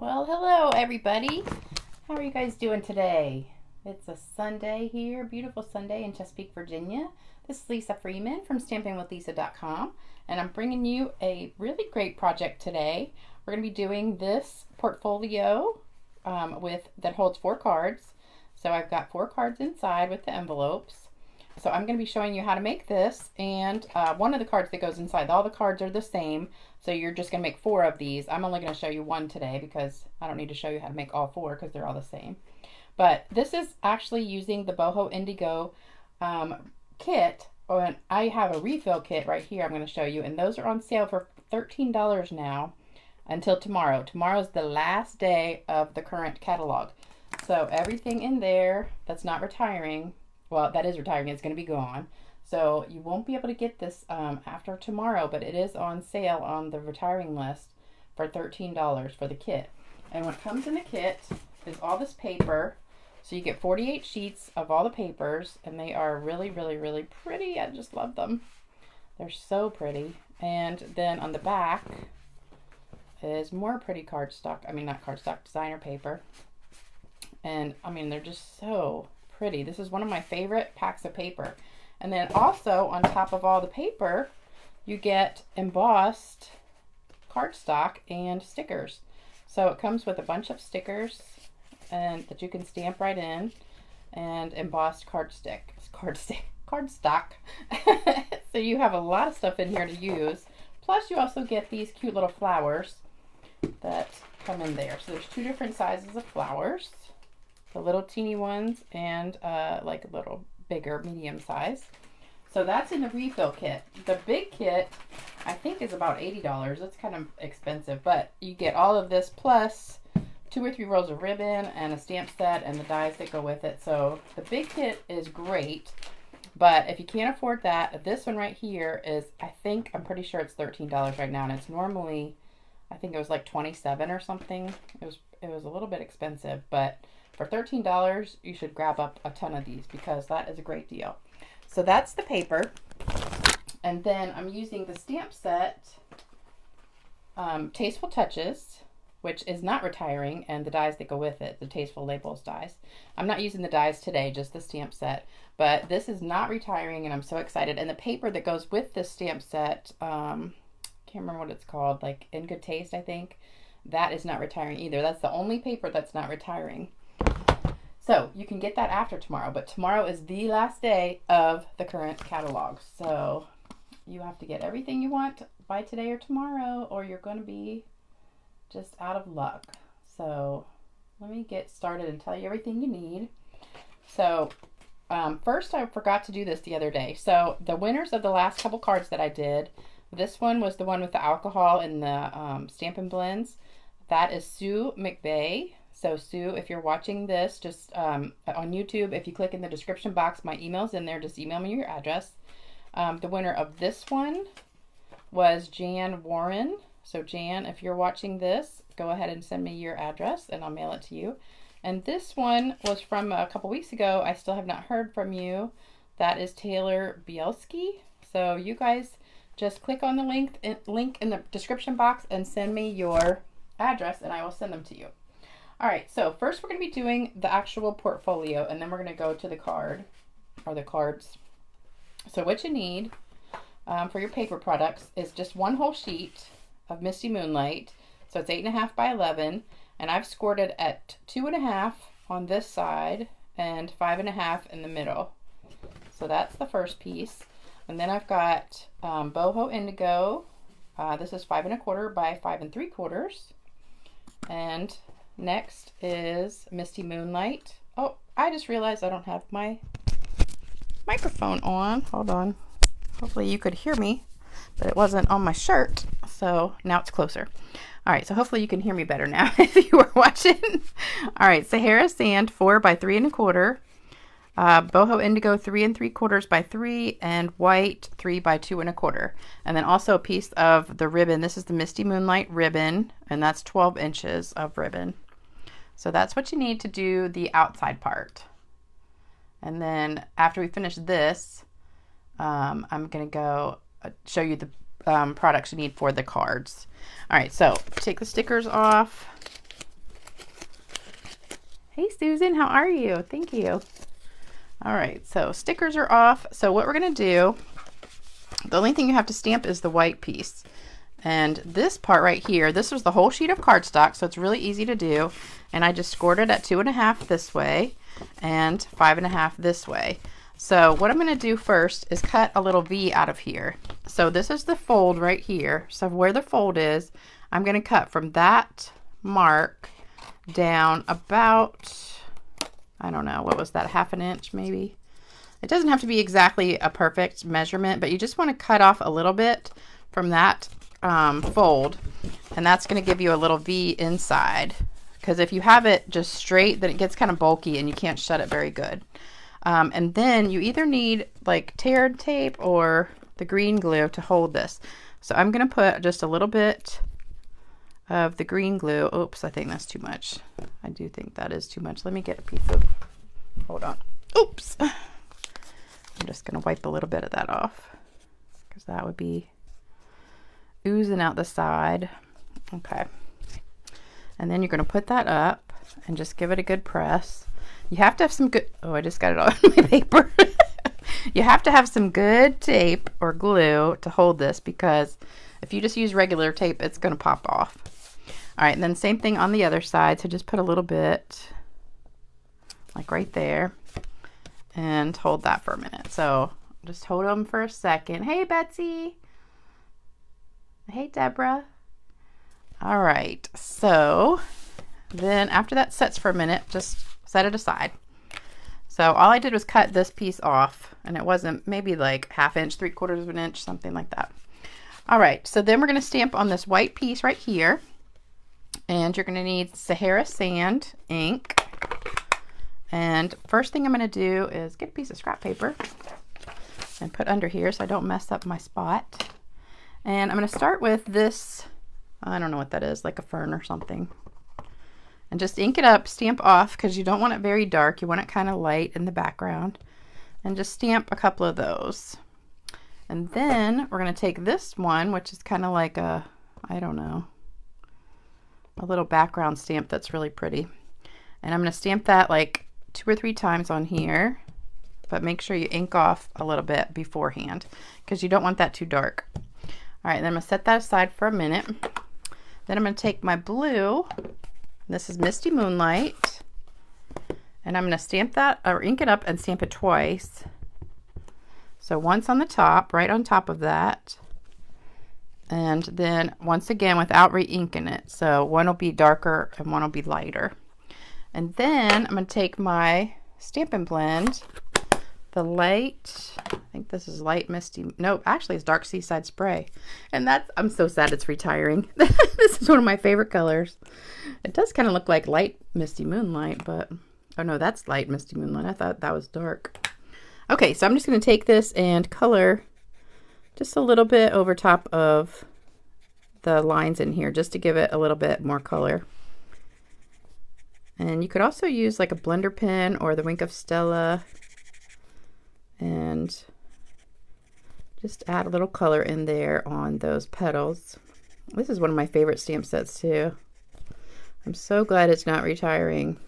Well, hello everybody. How are you guys doing today? It's a Sunday here, beautiful Sunday in Chesapeake, Virginia. This is Lisa Freeman from stampingwithlisa.com, and I'm bringing you a really great project today. We're going to be doing this portfolio that holds 4 cards. So I've got 4 cards inside with the envelopes. So I'm going to be showing you how to make this, and one of the cards that goes inside. All the cards are the same, so you're just going to make 4 of these. I'm only going to show you one today because I don't need to show you how to make all 4 because they're all the same. But this is actually using the Boho Indigo kit. And I have a refill kit right here I'm going to show you, and those are on sale for $13 now until tomorrow. Tomorrow's the last day of the current catalog. So everything in there that's not retiring, well, that is retiring, it's going to be gone. So you won't be able to get this after tomorrow, but it is on sale on the retiring list for $13 for the kit. And what comes in the kit is all this paper. So you get 48 sheets of all the papers, and they are really, really, really pretty. I just love them. They're so pretty. And then on the back is more pretty cardstock. I mean, not cardstock, designer paper. And I mean, they're just so pretty. This is one of my favorite packs of paper. And then also on top of all the paper, you get embossed cardstock and stickers. So it comes with a bunch of stickers and that you can stamp right in, and embossed cardstock. So you have a lot of stuff in here to use. Plus you also get these cute little flowers that come in there. So there's 2 different sizes of flowers. The little teeny ones and like a little bigger medium size. So that's in the refill kit. The big kit I think is about $80. It's kind of expensive, but you get all of this plus 2 or 3 rolls of ribbon and a stamp set and the dies that go with it. So the big kit is great, but if you can't afford that, this one right here is, I'm pretty sure it's $13 right now, and it's normally, I think it was like $27 or something. It was a little bit expensive, but for $13, you should grab up a ton of these because that is a great deal. So that's the paper. And then I'm using the stamp set, Tasteful Touches, which is not retiring, and the dies that go with it, the Tasteful Labels dies. I'm not using the dies today, just the stamp set. But this is not retiring, and I'm so excited. And the paper that goes with this stamp set, can't remember what it's called, like In Good Taste, I think. That is not retiring either. That's the only paper that's not retiring. So you can get that after tomorrow, but tomorrow is the last day of the current catalog. So you have to get everything you want by today or tomorrow, or you're going to be just out of luck. So let me get started and tell you everything you need. So first, I forgot to do this the other day. So the winners of the last couple cards that I did, this one was the one with the alcohol and the Stampin' Blends. That is Sue McVeigh. So Sue, if you're watching this, just on YouTube, if you click in the description box, my email's in there. Just email me your address. The winner of this one was Jan Warren. So Jan, if you're watching this, go ahead and send me your address and I'll mail it to you. And this one was from a couple weeks ago. I still have not heard from you. That is Taylor Bielski. So you guys just click on the link in the description box and send me your address and I will send them to you. All right, so first we're going to be doing the actual portfolio, and then we're going to go to the card, or the cards. So what you need for your paper products is just 1 whole sheet of Misty Moonlight. So it's 8.5 by 11, and I've scored it at 2.5 on this side and 5.5 in the middle. So that's the first piece. And then I've got Boho Indigo. This is 5 1/4 by 5 3/4. And next is Misty Moonlight. Oh, I just realized I don't have my microphone on. Hold on. Hopefully you could hear me, but it wasn't on my shirt. So now it's closer. All right, so hopefully you can hear me better now if you were watching. All right, Sahara Sand 4 by 3 1/4. Boho Indigo 3 3/4 by 3, and white 3 by 2 1/4. And then also a piece of the ribbon. This is the Misty Moonlight ribbon, and that's 12 inches of ribbon. So that's what you need to do the outside part. And then after we finish this, I'm going to go show you the products you need for the cards. All right, so take the stickers off. Hey Susan, how are you? Thank you. All right, so stickers are off. So what we're gonna do, the only thing you have to stamp is the white piece. And this part right here, this was the whole sheet of cardstock, so it's really easy to do. And I just scored it at 2.5 this way and 5.5 this way. So what I'm gonna do first is cut a little V out of here. So this is the fold right here. So where the fold is, I'm gonna cut from that mark down about, I don't know, what was that, 1/2 inch maybe? It doesn't have to be exactly a perfect measurement, but you just want to cut off a little bit from that fold, and that's going to give you a little V inside, because if you have it just straight, then it gets kind of bulky and you can't shut it very good. And then you either need like tear tape or the green glue to hold this. So I'm going to put just a little bit of the green glue. Oops, I think that's too much. I do think that is too much. Let me get a piece of, hold on. Oops. I'm just going to wipe a little bit of that off because that would be oozing out the side. Okay. And then you're going to put that up and just give it a good press. You have to have some good, oh, I just got it all on my paper. You have to have some good tape or glue to hold this, because if you just use regular tape, it's going to pop off. All right, and then same thing on the other side. So just put a little bit like right there and hold that for a minute. So just hold them for a second. Hey, Betsy. Hey, Deborah. All right, so then after that sets for a minute, just set it aside. So all I did was cut this piece off, and it wasn't, maybe like 1/2 inch, 3/4 inch, something like that. All right, so then we're going to stamp on this white piece right here, and you're going to need Sahara sand ink. And first thing I'm going to do is get a piece of scrap paper and put under here so I don't mess up my spot. And I'm going to start with this, I don't know what that is, like a fern or something. And just ink it up, stamp off, because you don't want it very dark. You want it kind of light in the background. And just stamp a couple of those. And then we're going to take this one, which is kind of like a, I don't know, a little background stamp that's really pretty. And I'm going to stamp that like 2 or 3 times on here. But make sure you ink off a little bit beforehand, because you don't want that too dark. All right, then I'm going to set that aside for a minute. Then I'm going to take my blue. This is Misty Moonlight, and I'm going to stamp that, or ink it up and stamp it twice. So once on the top, right on top of that, and then once again without re-inking it. So one will be darker and one will be lighter. And then I'm going to take my Stampin' Blend, the light, I think this is light misty, no, actually it's dark Seaside Spray. And that's, I'm so sad it's retiring. This is one of my favorite colors. It does kind of look like light Misty Moonlight, but, oh no, that's light Misty Moonlight. I thought that was dark. Okay, so I'm just going to take this and color just a little bit over top of the lines in here, just to give it a little bit more color. And you could also use like a blender pen or the Wink of Stella, and just add a little color in there on those petals. This is one of my favorite stamp sets too. I'm so glad it's not retiring,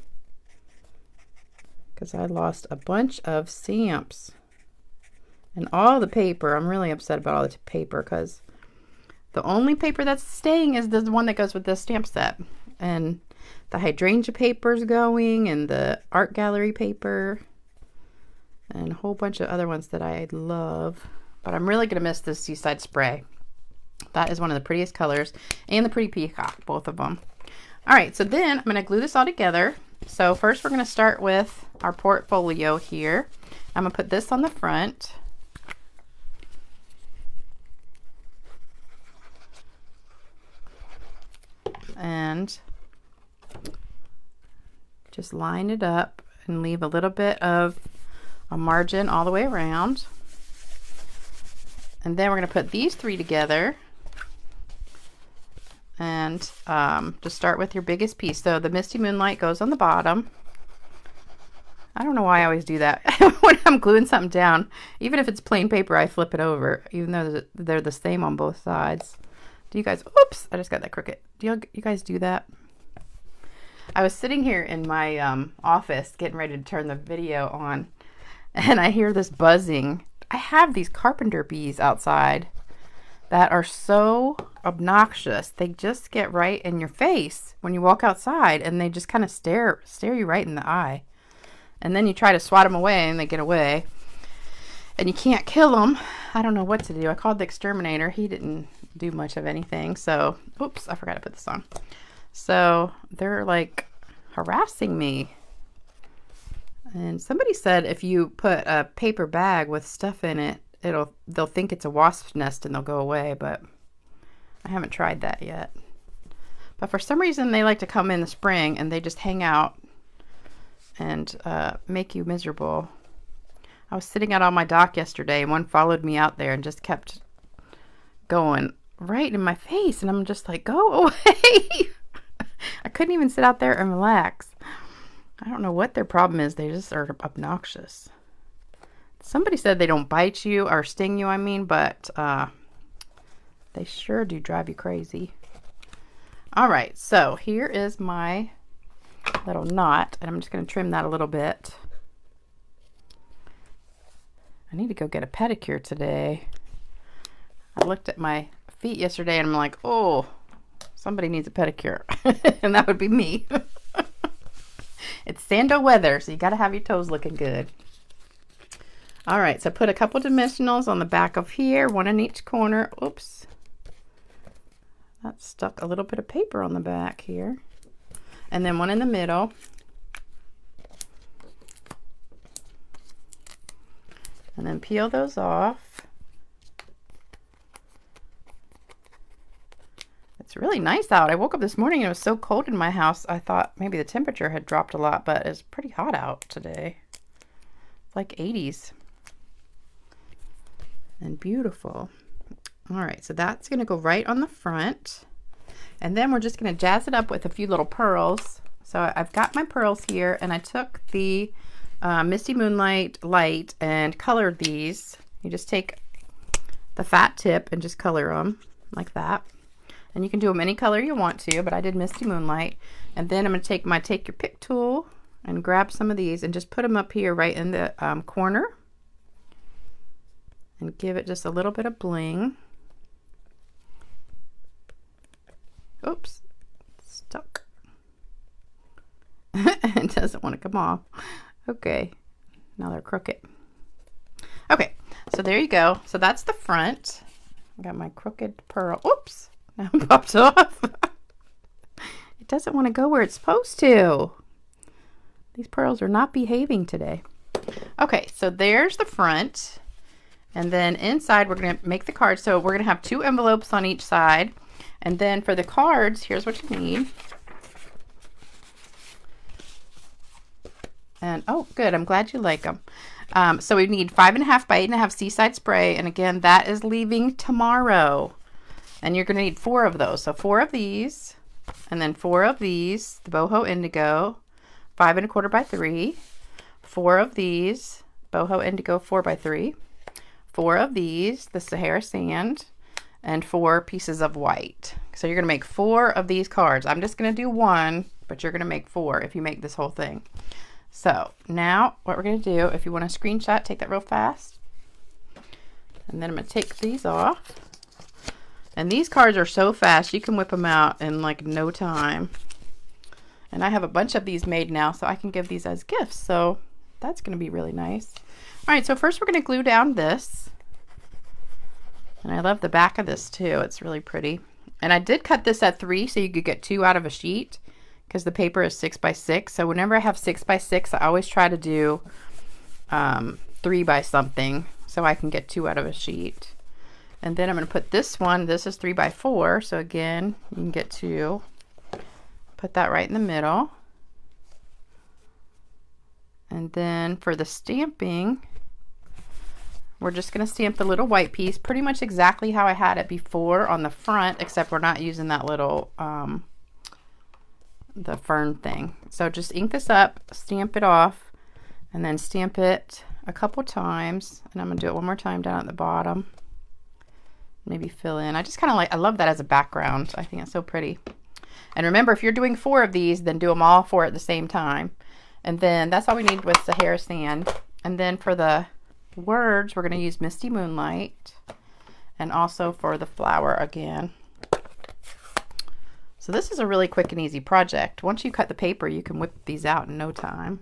because I lost a bunch of stamps and all the paper. I'm really upset about all the paper, because the only paper that's staying is the one that goes with this stamp set. And the hydrangea paper is going, and the art gallery paper, and a whole bunch of other ones that I love. But I'm really going to miss this Seaside Spray. That is one of the prettiest colors, and the pretty peacock, both of them. All right, so then I'm going to glue this all together. So first we're going to start with our portfolio here. I'm going to put this on the front. And just line it up and leave a little bit of a margin all the way around. And then we're going to put these 3 together, and just start with your biggest piece. So the Misty Moonlight goes on the bottom. I don't know why I always do that. When I'm gluing something down, even if it's plain paper, I flip it over, even though they're the same on both sides. Do you guys, oops, I just got that crooked. Do you guys do that? I was sitting here in my office getting ready to turn the video on, and I hear this buzzing. I have these carpenter bees outside that are so obnoxious. They just get right in your face when you walk outside, and they just kind of stare you right in the eye. And then you try to swat them away, and they get away. And you can't kill them. I don't know what to do. I called the exterminator. He didn't do much of anything. So, oops, I forgot to put this on. So, they're like harassing me. And somebody said if you put a paper bag with stuff in it, they'll think it's a wasp's nest and they'll go away, but I haven't tried that yet. But for some reason they like to come in the spring and they just hang out and make you miserable. I was sitting out on my dock yesterday and one followed me out there and just kept going right in my face, and I'm just like, go away. I couldn't even sit out there and relax. I don't know what their problem is. They just are obnoxious. Somebody said they don't bite you or sting you, but they sure do drive you crazy. All right, so here is my little knot, and I'm just going to trim that a little bit. I need to go get a pedicure today. I looked at my feet yesterday, and I'm like, oh, somebody needs a pedicure, and that would be me. It's sando weather, so you got to have your toes looking good. All right, so put a couple dimensionals on the back of here, one in each corner. Oops. That stuck a little bit of paper on the back here. And then one in the middle. And then peel those off. It's really nice out. I woke up this morning and it was so cold in my house. I thought maybe the temperature had dropped a lot, but it's pretty hot out today. It's like 80s. And beautiful. All right, so that's going to go right on the front. And then we're just going to jazz it up with a few little pearls. So I've got my pearls here, and I took the Misty Moonlight light and colored these. You just take the fat tip and just color them like that. And you can do them any color you want to, but I did Misty Moonlight. And then I'm going to take my Take Your Pick tool and grab some of these and just put them up here right in the corner. And give it just a little bit of bling. Oops, stuck. It doesn't want to come off. Okay, now they're crooked. Okay, so there you go. So that's the front. I got my crooked pearl. Oops, now it popped off. It doesn't want to go where it's supposed to. These pearls are not behaving today. Okay, so there's the front. And then inside, we're going to make the cards. So we're going to have 2 envelopes on each side. And then for the cards, here's what you need. And, oh, good. I'm glad you like them. So we need 5.5 by 8.5 Seaside Spray. And again, that is leaving tomorrow. And you're going to need 4 of those. So 4 of these. And then 4 of these, the Boho Indigo, 5.25 by 3. 4 of these, Boho Indigo 4 by 3. 4 of these, the Sahara Sand, and 4 pieces of white. So you're going to make 4 of these cards. I'm just going to do 1, but you're going to make 4 if you make this whole thing. So now what we're going to do, if you want to screenshot, take that real fast. And then I'm going to take these off. And these cards are so fast, you can whip them out in like no time. And I have a bunch of these made now, so I can give these as gifts. So that's going to be really nice. All right, so first we're going to glue down this. And I love the back of this too. It's really pretty. And I did cut this at 3 so you could get 2 out of a sheet because the paper is 6 by 6. So whenever I have 6 by 6, I always try to do 3 by something so I can get 2 out of a sheet. And then I'm going to put this one. This is 3 by 4. So again, you can get 2. Put that right in the middle. And then for the stamping, we're just going to stamp the little white piece pretty much exactly how I had it before on the front, except we're not using that little the fern thing. So just ink this up, stamp it off, and then stamp it a couple times. And I'm going to do it one more time down at the bottom. Maybe fill in. I just kind of like, I love that as a background. I think it's so pretty. And remember, if you're doing 4 of these, then do them all 4 at the same time. And then that's all we need with the hair sand. And then for the words, we're going to use Misty Moonlight. And also for the flower again. So this is a really quick and easy project. Once you cut the paper, you can whip these out in no time.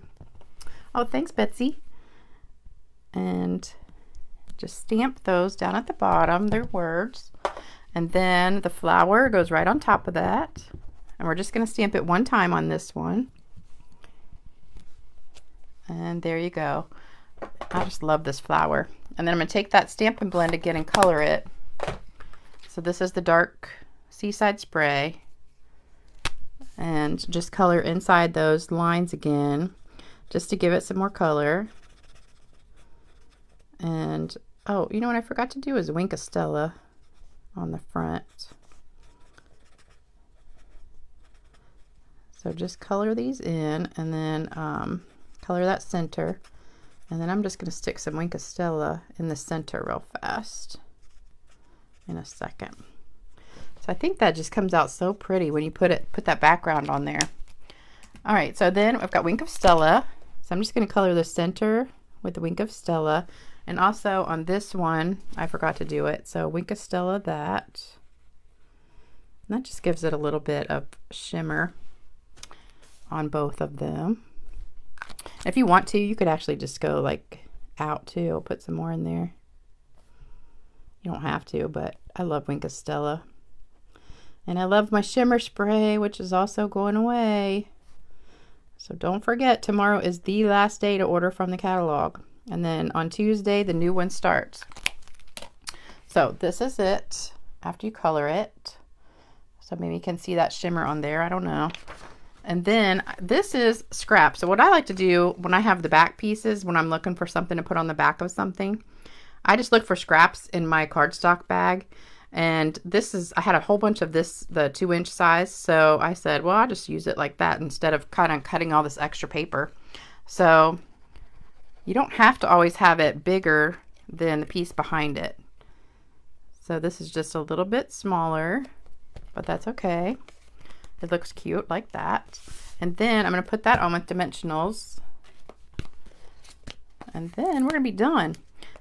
Oh, thanks, Betsy. And just stamp those down at the bottom, their words. And then the flower goes right on top of that. And we're just going to stamp it 1 time on this one. And there you go. I just love this flower. And then I'm going to take that Stampin' Blend again and color it. So this is the dark Seaside Spray. And just color inside those lines again, just to give it some more color. And, oh, you know what I forgot to do is Wink of Stella on the front. So just color these in, and then color that center. And then I'm just going to stick some Wink of Stella in the center real fast in a second. So I think that just comes out so pretty when you put that background on there. All right, so then I've got Wink of Stella. So I'm just going to color the center with the Wink of Stella. And also on this one, I forgot to do it. So Wink of Stella that. And that just gives it a little bit of shimmer on both of them. If you want to, you could actually just go like out too. Put some more in there. You don't have to, but I love Wink of Stella. And I love my shimmer spray, which is also going away. So don't forget, tomorrow is the last day to order from the catalog. And then on Tuesday, the new one starts. So this is it after you color it. So maybe you can see that shimmer on there. I don't know. And then this is scrap. So what I like to do when I have the back pieces, when I'm looking for something to put on the back of something, I just look for scraps in my cardstock bag. And this is, I had a whole bunch of this, the 2-inch size. So I said, well, I'll just use it like that instead of kind of cutting all this extra paper. So you don't have to always have it bigger than the piece behind it. So this is just a little bit smaller, but that's okay. It looks cute like that. And then I'm going to put that on with dimensionals. And then we're going to be done.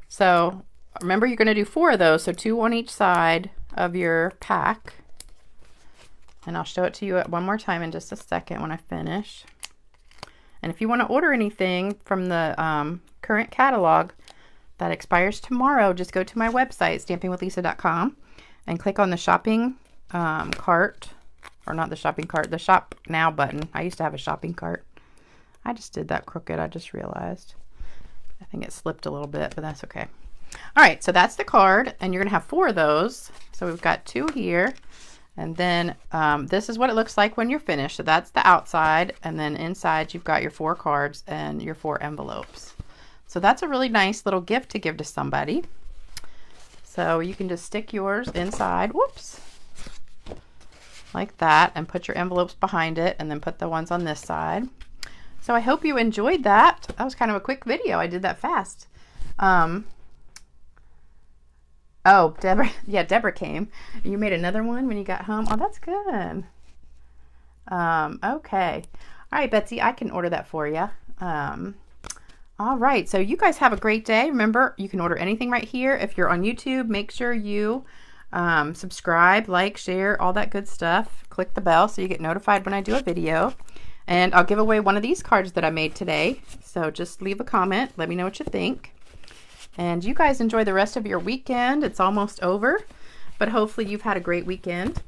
So remember, you're going to do 4 of those, so 2 on each side of your pack. And I'll show it to you one more time in just a second when I finish. And if you want to order anything from the current catalog that expires tomorrow, just go to my website, stampingwithlisa.com, and click on the shopping cart, or not the shopping cart, the shop now button. I used to have a shopping cart. I just did that crooked, I just realized. I think it slipped a little bit, but that's okay. All right, so that's the card, and you're going to have 4 of those. So we've got 2 here, and then this is what it looks like when you're finished. So that's the outside, and then inside you've got your 4 cards and your 4 envelopes. So that's a really nice little gift to give to somebody. So you can just stick yours inside, whoops, like that, and put your envelopes behind it, and then put the ones on this side. So I hope you enjoyed that. That was kind of a quick video. I did that fast. Oh, Deborah, yeah, Deborah came. You made another one when you got home. Oh, that's good. Okay. All right, Betsy, I can order that for you. All right, so you guys have a great day. Remember, you can order anything right here. If you're on YouTube, make sure you subscribe, like, share, all that good stuff. Click the bell so you get notified when I do a video. And I'll give away one of these cards that I made today. So just leave a comment. Let me know what you think. And you guys enjoy the rest of your weekend. It's almost over, but hopefully you've had a great weekend.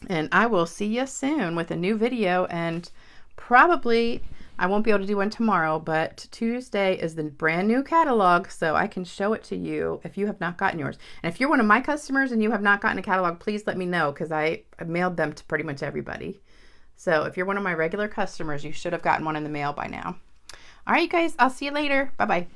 And I will see you soon with a new video. And probably I won't be able to do one tomorrow, but Tuesday is the brand new catalog, so I can show it to you if you have not gotten yours. And if you're one of my customers and you have not gotten a catalog, please let me know, because I mailed them to pretty much everybody. So if you're one of my regular customers, you should have gotten one in the mail by now. All right, you guys, I'll see you later. Bye-bye.